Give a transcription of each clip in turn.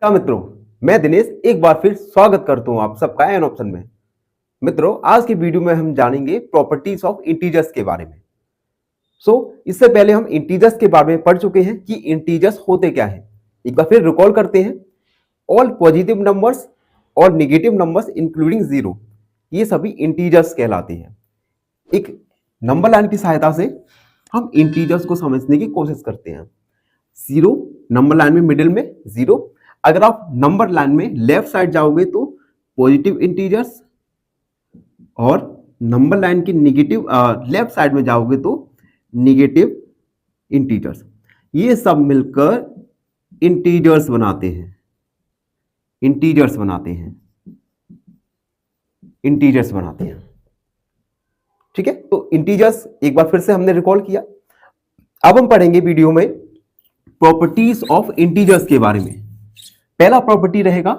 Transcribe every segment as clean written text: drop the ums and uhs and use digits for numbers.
नमस्कार मित्रों, मैं दिनेश एक बार फिर स्वागत करता हूं आप सबका एन ऑप्शन में। मित्रों, आज की वीडियो में हम जानेंगे प्रॉपर्टीज ऑफ इंटीजर्स के बारे में। इससे पहले हम इंटीजर्स के बारे में पढ़ चुके हैं कि इंटीजर्स होते क्या हैं। एक बार फिर रिकॉल करते हैं। ऑल पॉजिटिव नंबर्स और नेगेटिव नंबर्स इंक्लूडिंग जीरो, ये सभी इंटीजर्स कहलाते हैं। एक नंबर लाइन की सहायता से हम इंटीजर्स को समझने की कोशिश करते हैं। जीरो नंबर लाइन में मिडिल में जीरो। अगर आप नंबर लाइन में लेफ्ट साइड जाओगे तो पॉजिटिव इंटीजर्स, और नंबर लाइन की नेगेटिव लेफ्ट साइड में जाओगे तो नेगेटिव इंटीजर्स। ये सब मिलकर इंटीजर्स बनाते हैं। इंटीजर्स बनाते हैं। इंटीजर्स बनाते हैं। ठीक है, तो इंटीजर्स एक बार फिर से हमने रिकॉल किया। अब हम पढ़ेंगे वीडियो में प्रॉपर्टीज ऑफ इंटीजर्स के बारे में। पहला प्रॉपर्टी रहेगा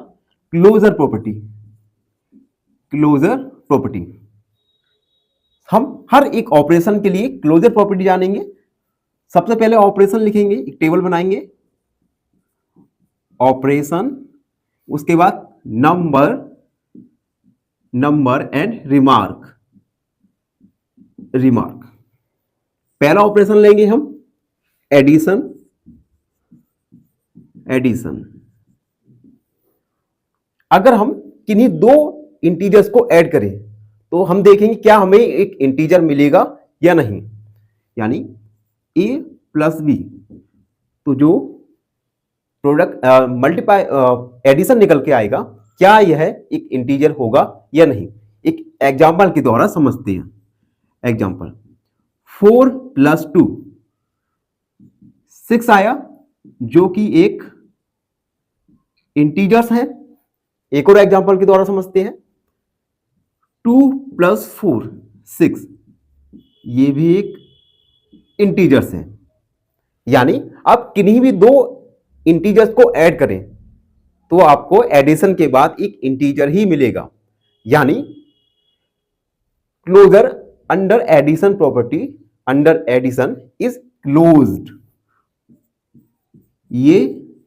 क्लोजर प्रॉपर्टी। क्लोजर प्रॉपर्टी, हम हर एक ऑपरेशन के लिए क्लोजर प्रॉपर्टी जानेंगे। सबसे पहले ऑपरेशन लिखेंगे, एक टेबल बनाएंगे, ऑपरेशन, उसके बाद number, number and remark. Remark, पहला ऑपरेशन लेंगे हम एडिशन। एडिशन, अगर हम किन्हीं दो इंटीजर्स को ऐड करें तो हम देखेंगे क्या हमें एक इंटीजर मिलेगा या नहीं। यानी a प्लस बी, तो जो प्रोडक्ट मल्टीप्लाई एडिशन निकल के आएगा, क्या यह एक इंटीजर होगा या नहीं। एक एग्जांपल के द्वारा समझते हैं। एग्जांपल 4 प्लस 2 6 आया, जो कि एक इंटीजर्स है। एक और एग्जांपल के द्वारा समझते हैं। 2 प्लस 4 6, ये भी एक इंटीजर्स है। यानी आप किन्हीं भी दो इंटीजर्स को ऐड करें तो आपको एडिशन के बाद एक इंटीजर ही मिलेगा। यानी closure under addition property, under addition is closed. ये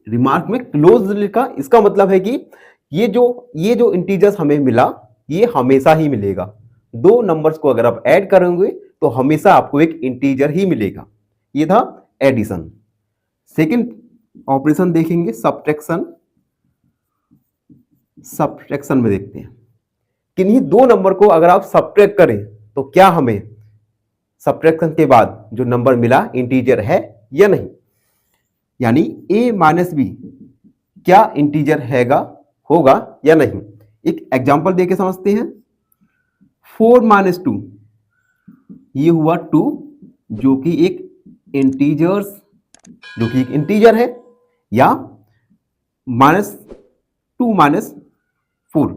रिमार्क में क्लोज लिखा, इसका मतलब है कि ये जो इंटीजर्स हमें मिला, ये हमेशा ही मिलेगा। दो नंबर्स को अगर आप ऐड करेंगे तो हमेशा आपको एक इंटीजर ही मिलेगा। ये था एडिशन। सेकंड ऑपरेशन देखेंगे सब्ट्रैक्शन। सब्ट्रैक्शन में देखते हैं, किन्हीं दो नंबर को अगर आप सब्ट्रैक्ट करें तो क्या हमें सब्ट्रैक्शन के बाद जो नंबर मिला इंटीजर है या नहीं। यानी a माइनस बी क्या इंटीजर हैगा, होगा या नहीं। एक एग्जांपल देके समझते हैं। 4 माइनस 2, ये हुआ 2, जो कि एक इंटीजर है। या -2 माइनस 4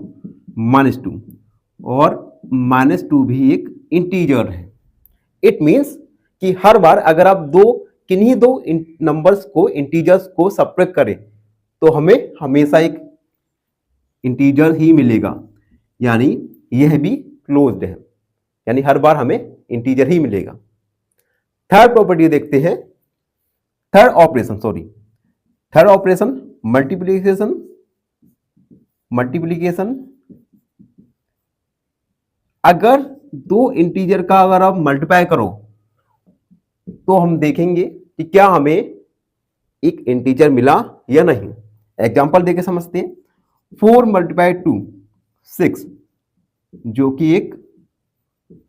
-2, और -2 भी एक इंटीजर है। इट मींस कि हर बार अगर आप किन्हीं दो नंबर्स को, इंटीजर्स को सब्ट्रैक्ट करें तो हमें हमेशा एक इंटीजर ही मिलेगा। यानी यह भी क्लोज्ड है, यानी हर बार हमें इंटीजर ही मिलेगा। थर्ड प्रॉपर्टी देखते हैं। Third operation multiplication. मल्टीप्लिकेशन, अगर दो इंटीजर का अगर आप मल्टीप्लाई करो तो हम देखेंगे कि क्या हमें एक इंटीजर मिला या नहीं। एग्जांपल देके समझते हैं। 4 मल्टीप्लाई 2 6, जो कि एक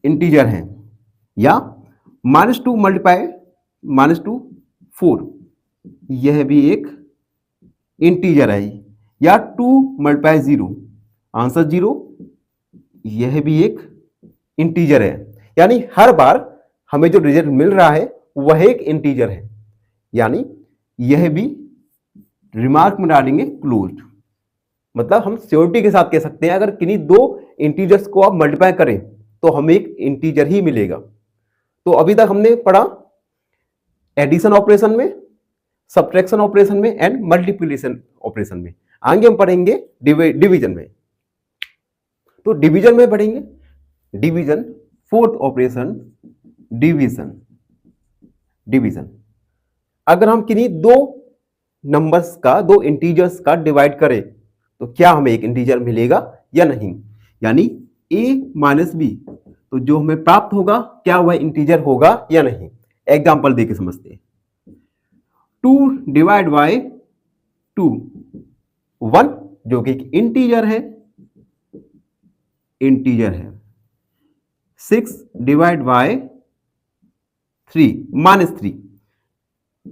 इंटीजर है। या -2 मल्टीप्लाई -2 4, यह भी एक इंटीजर है। या 2 मल्टीप्लाई 0, आंसर 0, यह भी एक इंटीजर है। यानी हर बार हमें जो रिजल्ट मिल रहा है वह एक इंटीजर है। यानी यह भी रिमार्क में डालेंगे क्लोज्ड। मतलब हम श्योरिटी के साथ कह सकते हैं, अगर किन्हीं दो इंटीजर्स को आप मल्टीप्लाई करें तो हमें एक इंटीजर ही मिलेगा। तो अभी तक हमने पढ़ा एडिशन ऑपरेशन में, सब्ट्रैक्शन ऑपरेशन में एंड मल्टीप्लिकेशन ऑपरेशन में। आगे हम पढ़ेंगे डिवीजन में। तो डिवीजन में पढ़ेंगे division, fourth operation division. Division, अगर हम किन्हीं दो नंबर्स का, दो इंटीजर्स का डिवाइड करें तो क्या हमें एक इंटीजर मिलेगा या नहीं, यानी a माइनस बी, तो जो हमें प्राप्त होगा क्या वह इंटीजर होगा या नहीं। एग्जांपल देके समझते हैं। 2 डिवाइड बाय 2, 1 जो कि एक इंटीजर है, 6 डिवाइड बाय 3 माइनस 3,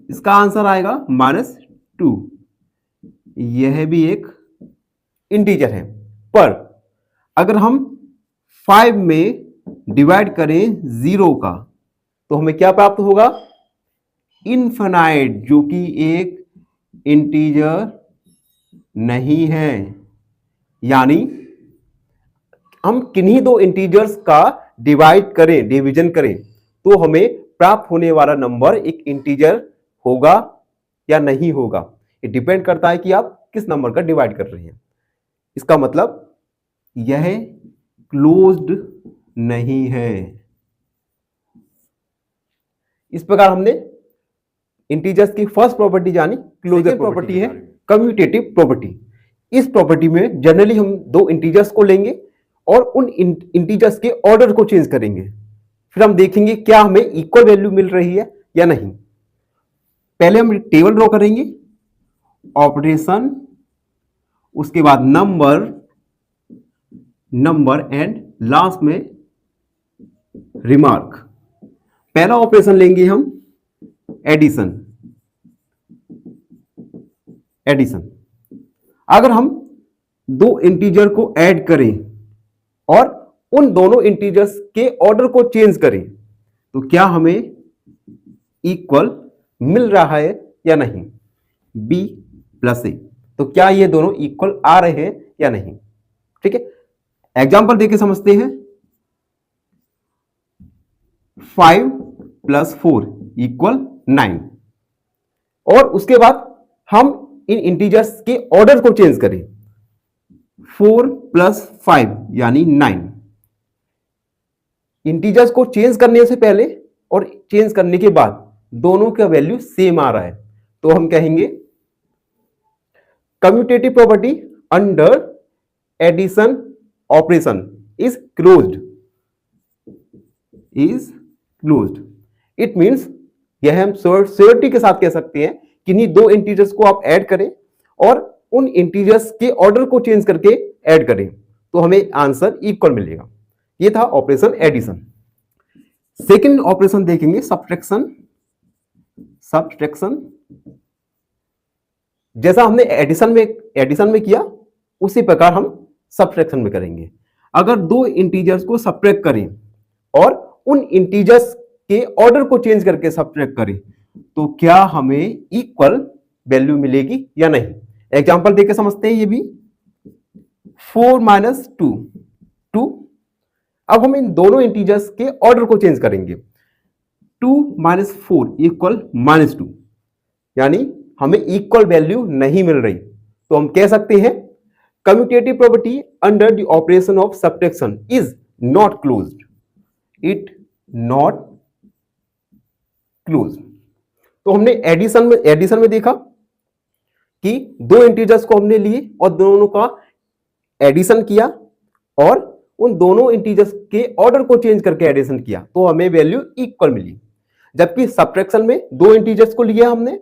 इसका आंसर आएगा -2, यह भी एक इंटीजर है। पर अगर हम 5 में डिवाइड करें 0 का तो हमें क्या प्राप्त होगा, इनफाइनाइट, जो कि एक इंटीजर नहीं है। यानी हम किन्हीं दो इंटीजर्स का डिवाइड करें, डिवीजन करें तो हमें प्राप्त होने वाला नंबर एक इंटीजर होगा या नहीं होगा। ये डिपेंड करता है कि आप किस नंबर का डिवाइड कर रहे हैं। इसका मतलब यह क्लोज्ड नहीं है। इस प्रकार हमने इंटीजर्स की फर्स्ट प्रॉपर्टी जानी, क्लोजर प्रॉपर्टी है कम्यूटेटिव प्रॉपर्टी। इस प्रॉपर्टी में जनरली हम दो इंटीजर्स को लेंगे और उन इंटीजर्स के ऑर्डर को चेंज करेंगे, फिर हम देखेंगे क्या हमें इक्वल वैल्यू मिल रही है या नहीं। पहले हम टेबल ड्रॉ करेंगे, ऑपरेशन, उसके बाद नंबर एंड लास्ट में रिमार्क। पहला ऑपरेशन लेंगे हम एडिशन। अगर हम दो इंटीजर को ऐड करें और उन दोनों इंटीजर्स के ऑर्डर को चेंज करें तो क्या हमें इक्वल मिल रहा है या नहीं, b प्लस ए, तो क्या ये दोनों इक्वल आ रहे हैं या नहीं। ठीक है, एग्जांपल देके समझते हैं। 5 प्लस 4 इक्वल 9, और उसके बाद हम इन इंटीजर्स के ऑर्डर को चेंज करें, 4 प्लस 5 यानी 9। इंटीजर्स को चेंज करने से पहले और चेंज करने के बाद दोनों का वैल्यू सेम आ रहा है तो हम कहेंगे commutative property under addition operation is closed. It means यह हम श्योरिटी के साथ कह सकते हैं कि नहीं दो इंटीजर्स को आप ऐड करें और उन इंटीजर्स के ऑर्डर को चेंज करके ऐड करें तो हमें आंसर इक्वल मिलेगा। ये था ऑपरेशन एडिशन। सेकंड ऑपरेशन देखेंगे सब्ट्रैक्शन। जैसा हमने एडिशन में किया उसी प्रकार हम सब्ट्रैक्शन में करेंगे। अगर दो इंटीजर्स को सब्ट्रैक्ट करें और उन इंटीजर्स के ऑर्डर को चेंज करके सब्ट्रैक्ट करें तो क्या हमें इक्वल वैल्यू मिलेगी या नहीं। एग्जांपल देके समझते हैं। ये भी 4 माइनस 2, अब हम इन दोनों इंटीजर्स के ऑर्डर को चेंज करेंगे, 2 माइनस 4 इक्वल -2, यानी हमें इक्वल वैल्यू नहीं मिल रही तो हम कह सकते हैं commutative property under the operation of subtraction is not closed. तो हमने एडिशन में देखा कि दो इंटीजर्स को हमने लिए और दोनों का एडिशन किया और उन दोनों इंटीजर्स के ऑर्डर को चेंज करके एडिशन किया तो हमें वैल्यू इक्वल मिली। जबकि सब्ट्रैक्शन में दो इंटीजर्स को लिया हमने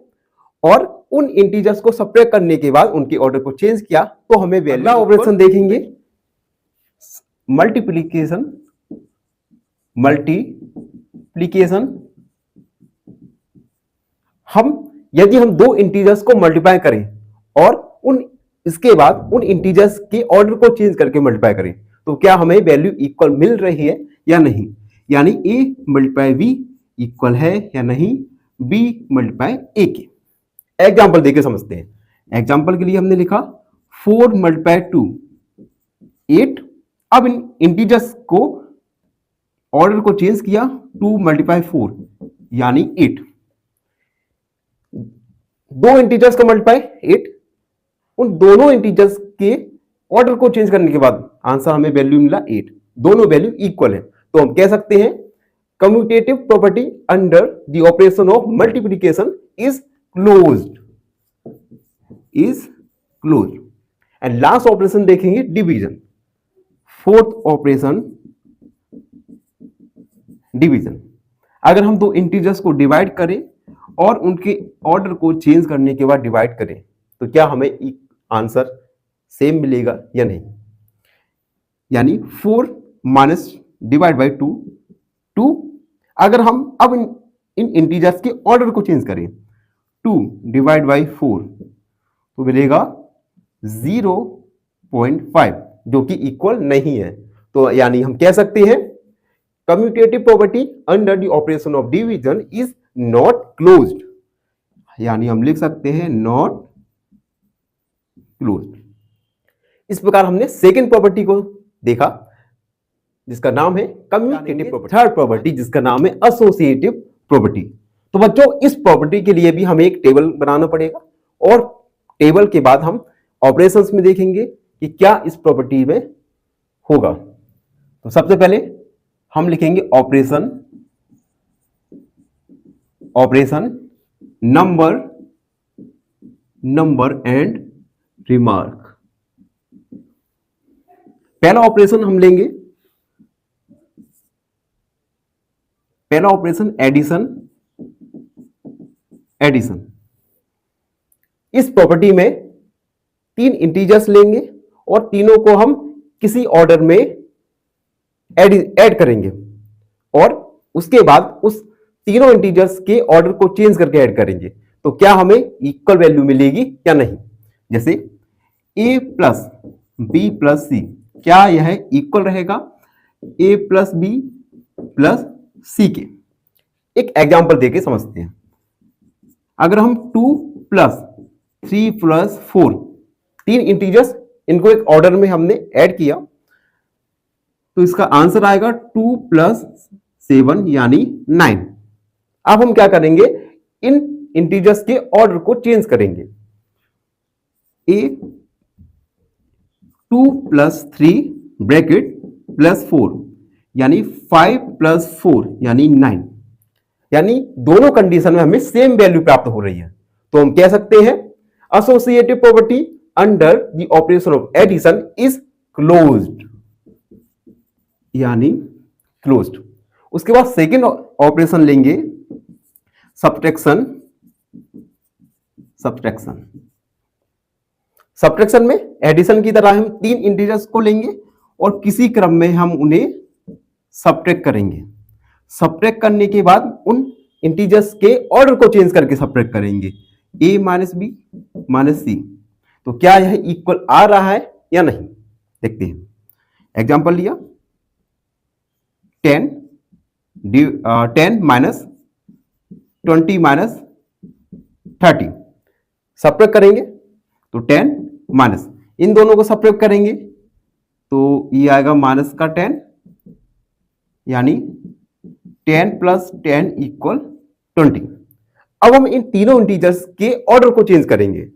और उन इंटीजर्स को सब्ट्रैक्ट करने के बाद उनके ऑर्डर को चेंज किया तो हमें वैल्यू। ऑपरेशन देखेंगे मल्टीप्लिकेशन। यदि हम दो इंटीजर्स को मल्टीप्लाई करें और इसके बाद उन इंटीजर्स के ऑर्डर को चेंज करके मल्टीप्लाई करें तो क्या हमें वैल्यू इक्वल मिल रही है या नहीं, यानी a मल्टीप्लाई b इक्वल है या नहीं b मल्टीप्लाई a के। एग्जाम्पल देके समझते हैं। एग्जाम्पल के लिए हमने लिखा 4 मल्टीप्लाई 2 8। अब इन इंटीजर्स को ऑर्डर को चेंज किया, 2 मल्टीप्लाई 4 यानी 8। दो इंटीजर्स का मल्टीप्लाई 8, उन दोनों इंटीजर्स के ऑर्डर को चेंज करने के बाद आंसर हमें वैल्यू मिला 8, दोनों वैल्यू इक्वल है तो हम कह सकते हैं commutative property under the operation of multiplication is closed. Is close. And last operation देखेंगे डिवीजन, फोर्थ ऑपरेशन डिवीजन। अगर हम दो इंटीजर्स को डिवाइड करें और उनके ऑर्डर को चेंज करने के बाद डिवाइड करें तो क्या हमें आंसर सेम मिलेगा या नहीं। यानी 4 माइनस डिवाइड बाई 2 2। अगर हम अब इन इंटीजर्स के ऑर्डर को चेंज करें 2 डिवाइड बाई 4 तो मिलेगा 0.5 जो कि इक्वल नहीं है। तो यानी हम कह सकते हैं commutative property under the operation of division is not closed. यानी हम लिख सकते हैं नॉट क्लोज्ड। इस प्रकार हमने सेकेंड प्रॉपर्टी को देखा जिसका नाम है कम्यूटेटिव प्रॉपर्टी। थर्ड प्रॉपर्टी जिसका नाम है एसोसिएटिव प्रॉपर्टी। तो बच्चों इस प्रॉपर्टी के लिए भी हमें एक टेबल बनाना पड़ेगा और टेबल के बाद हम ऑपरेशंस में देखेंगे कि क्या इस प्रॉपर्टी में होगा। तो सबसे पहले हम लिखेंगे ऑपरेशन नंबर एंड रिमार्क। पहला ऑपरेशन हम लेंगे, पहला ऑपरेशन एडिशन। इस प्रॉपर्टी में 3 इंटीजर्स लेंगे और तीनों को हम किसी ऑर्डर में ऐड करेंगे और उसके बाद उस तीनों इंटीजर्स के ऑर्डर को चेंज करके ऐड करेंगे तो क्या हमें इक्वल वैल्यू मिलेगी या नहीं। जैसे a प्लस बी प्लस सी, क्या यह इक्वल रहेगा a प्लस बी प्लस सी के। एक एग्जांपल देके समझते हैं। अगर हम 2 प्लस 3 प्लस 4 3 इंटीजर्स इनको एक ऑर्डर में हमने ऐड किया तो इसका आंसर आएगा 2 प्लस 7 यानी 9। अब हम क्या करेंगे, इन इंटीजर्स के ऑर्डर को चेंज करेंगे। a 2 प्लस 3 ब्रैकेट प्लस 4 यानी 5 प्लस 4 यानी 9। यानी दोनों कंडीशन में हमें सेम वैल्यू प्राप्त हो रही है तो हम कह सकते हैं associative property under the operation of addition is closed, यानी क्लोज्ड। उसके बाद सेकेंड ऑपरेशन लेंगे सब्ट्रैक्शन। सब्ट्रैक्शन में एडिशन की तरह हम 3 इंटीजर्स को लेंगे और किसी क्रम में हम उन्हें सब्ट्रैक्ट करेंगे। सब्ट्रैक्ट करने के बाद उन इंटीजर्स के ऑर्डर को चेंज करके सब्ट्रैक्ट करेंगे a माइनस बी माइनस सी। तो क्या यह इक्वल आ रहा है या नहीं, देखते हैं। एग्जांपल लिया 10 माइनस 20 माइनस 30 सब्ट्रैक्ट करेंगे तो 10 माइनस, इन दोनों को सब्ट्रैक्ट करेंगे तो ये आएगा माइनस का 10 यानी 10 प्लस 10 इक्वल 20। अब हम इन तीनों इंटीजर्स के ऑर्डर को चेंज करेंगे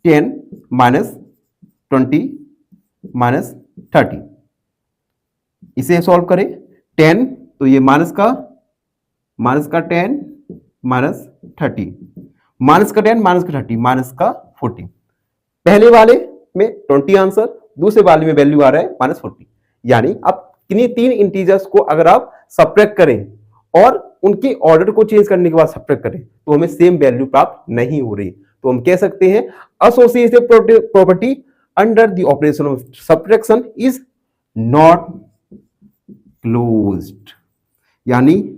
10 माइनस 20 माइनस 30। इसे सॉल्व करें 10 तो ये माइनस का 10 माइनस 30 माइनस का 10 माइनस का 30 माइनस का 40। पहले वाले में 20 आंसर, दूसरे वाले में वैल्यू आ रहा है माइनस 40। यानी अब किन्हीं 3 इंटीजर्स को अगर आप सब्ट्रैक्ट करें और उनके ऑर्डर को चेंज करने के बाद सब्ट्रैक्ट करें तो हमें सेम वैल्यू प्राप्त नहीं हो रही। तो हम कह सकते हैं associative property under the operation of subtraction is not closed, यानी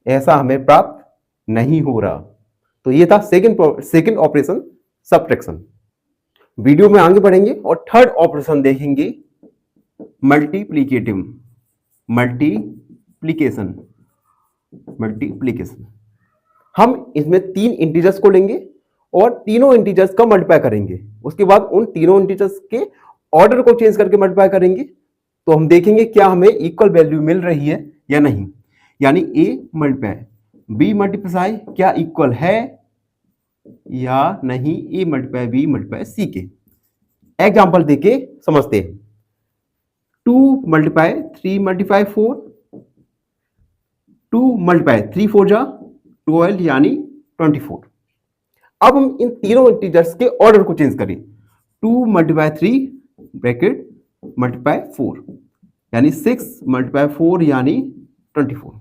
ऐसा हमें प्राप्त नहीं हो रहा। तो ये था सेकंड ऑपरेशन सब्ट्रैक्शन। वीडियो में आगे बढ़ेंगे और थर्ड ऑपरेशन देखेंगे मल्टीप्लीकेशन। हम इसमें 3 इंटीजर्स को लेंगे और तीनों इंटीजर्स का मल्टीप्लाई करेंगे, उसके बाद उन तीनों इंटीजर्स के ऑर्डर को चेंज करके मल्टीप्लाई करेंगे तो हम देखेंगे क्या हमें इक्वल वैल्यू मिल रही है या नहीं। यानी a मल्टीप्लाई b मल्टीप्लाई क्या इक्वल है या नहीं, a multiply b multiply c के। एग्जांपल देके समझते हैं। 2 मल्टीप्लाई 3 मल्टीप्लाई 4, 2 मल्टीप्लाई 3 4 जा 12 यानी 24। अब हम इन तीनों इंटीजर्स के ऑर्डर को चेंज करें। 2 मल्टीप्लाई 3 ब्रैकेट मल्टीप्लाई 4 यानी 6 मल्टीप्लाई 4 यानी 24,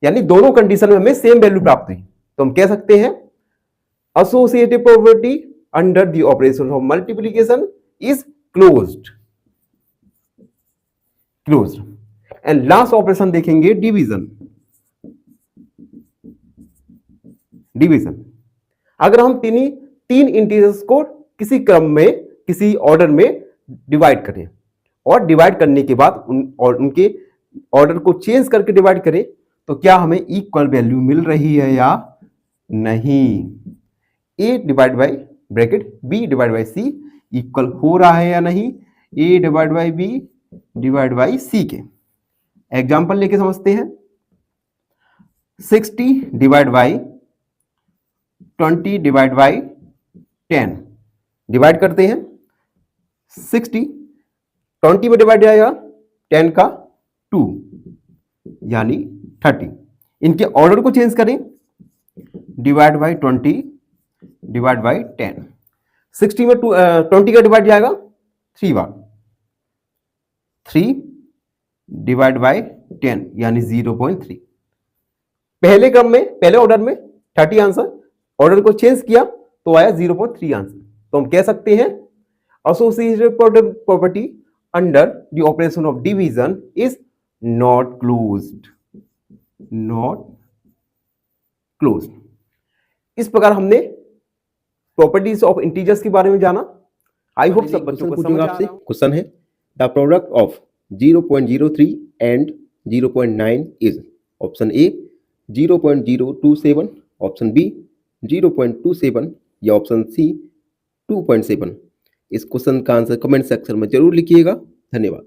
यानी दोनों कंडीशन में हमें सेम वैल्यू प्राप्त हुई। तो हम कह सकते हैं associative property under the operation of multiplication is closed. And last operation देखेंगे डिवीजन। अगर हम तीन इंटीजर्स को किसी क्रम में किसी ऑर्डर में डिवाइड करें और डिवाइड करने के बाद उनके ऑर्डर को चेंज करके डिवाइड करें तो क्या हमें इक्वल वैल्यू मिल रही है या नहीं। A divide by bracket B divide by C equal हो रहा है या नहीं, A divide by B divide by C के। एग्जांपल लेके समझते हैं। 60 divide by 20 divide by 10 divide करते हैं। 60 20 में डिवाइड जाएगा 10 का 2 यानी 30। इनके ऑर्डर को चेंज करें, डिवाइड बाई 20 डिवाइड बाई 10। 60 में 20 का डिवाइड जाएगा 3 बार, 3 डिवाइड बाई 10 यानी 0.3। पहले क्रम में पहले ऑर्डर में 30 आंसर, ऑर्डर को चेंज किया तो आया 0.3 आंसर। तो हम कह सकते हैं associative property under the operation of division is not closed. इस प्रकार हमने प्रॉपर्टीज ऑफ इंटीजर्स के बारे में जाना। आई होप सब बच्चों को समझ आपसे क्वेश्चन है the product of 0.03 and 0.9 is option A 0.027, option B 0.27 या ऑप्शन सी 2.7। इस क्वेश्चन का आंसर कमेंट सेक्शन में जरूर लिखिएगा। धन्यवाद।